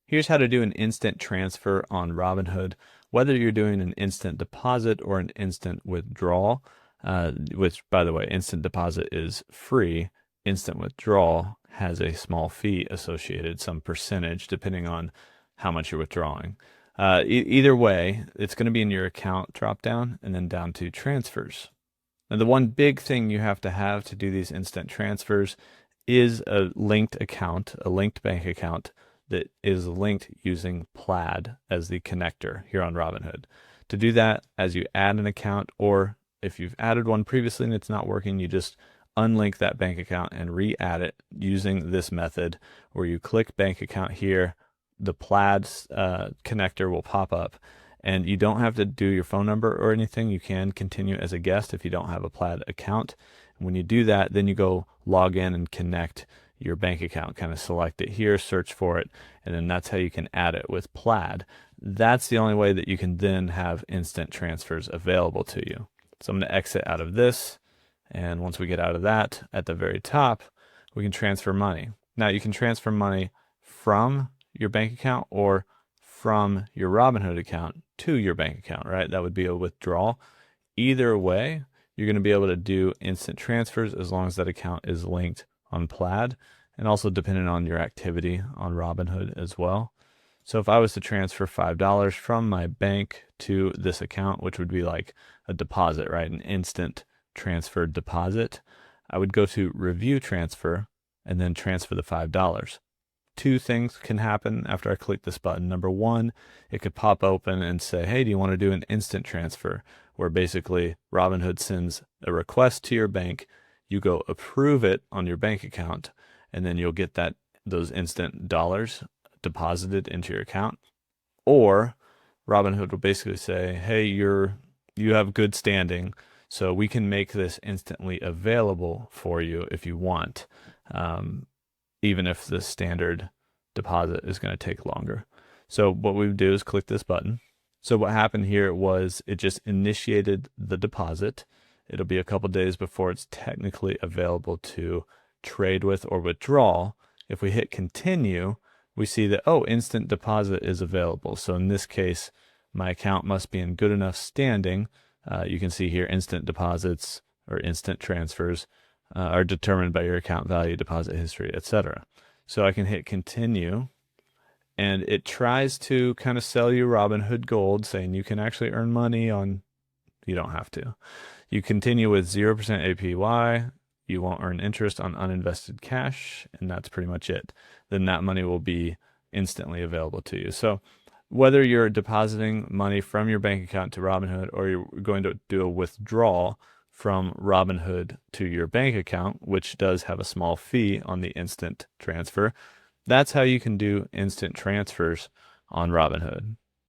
Here's how to do an instant transfer on Robinhood, whether you're doing an instant deposit or an instant withdrawal, which, by the way, instant deposit is free. Instant withdrawal has a small fee associated, some percentage, depending on how much you're withdrawing. Either way, it's going to be in your account drop down and then down to transfers. Now, the one big thing you have to do these instant transfers is a linked account, a linked bank account that is linked using Plaid as the connector here on Robinhood. To do that, as you add an account, or if you've added one previously and it's not working, you just unlink that bank account and re-add it using this method where you click bank account here, the Plaid connector will pop up, and you don't have to do your phone number or anything. You can continue as a guest if you don't have a Plaid account. And when you do that, then you go log in and connect your bank account, kind of select it here, search for it, and then that's how you can add it with Plaid. That's the only way that you can then have instant transfers available to you. So I'm going to exit out of this, and once we get out of that, at the very top, we can transfer money. Now you can transfer money from your bank account or from your Robinhood account to your bank account, right? That would be a withdrawal. Either way, you're going to be able to do instant transfers as long as that account is linked on Plaid, and also depending on your activity on Robinhood as well. So if I was to transfer $5 from my bank to this account, which would be like a deposit, right? An instant transfer deposit, I would go to review transfer and then transfer the $5. Two things can happen after I click this button. Number one, it could pop open and say, hey, do you want to do an instant transfer? Where basically Robinhood sends a request to your bank, you go approve it on your bank account, and then you'll get those instant dollars deposited into your account. Or Robinhood will basically say, hey, you have good standing, so we can make this instantly available for you if you want, even if the standard deposit is going to take longer. So what we would do is click this button. So what happened here was it just initiated the deposit. It'll be a couple days before it's technically available to trade with or withdraw. If we hit continue, we see that, oh, instant deposit is available. So in this case, my account must be in good enough standing. You can see here instant deposits or instant transfers are determined by your account value, deposit history, etc. So I can hit continue, and it tries to kind of sell you Robinhood Gold, saying you can actually earn money on, you don't have to. You continue with 0% APY, you won't earn interest on uninvested cash, and that's pretty much it. Then that money will be instantly available to you. So whether you're depositing money from your bank account to Robinhood or you're going to do a withdrawal from Robinhood to your bank account, which does have a small fee on the instant transfer, that's how you can do instant transfers on Robinhood.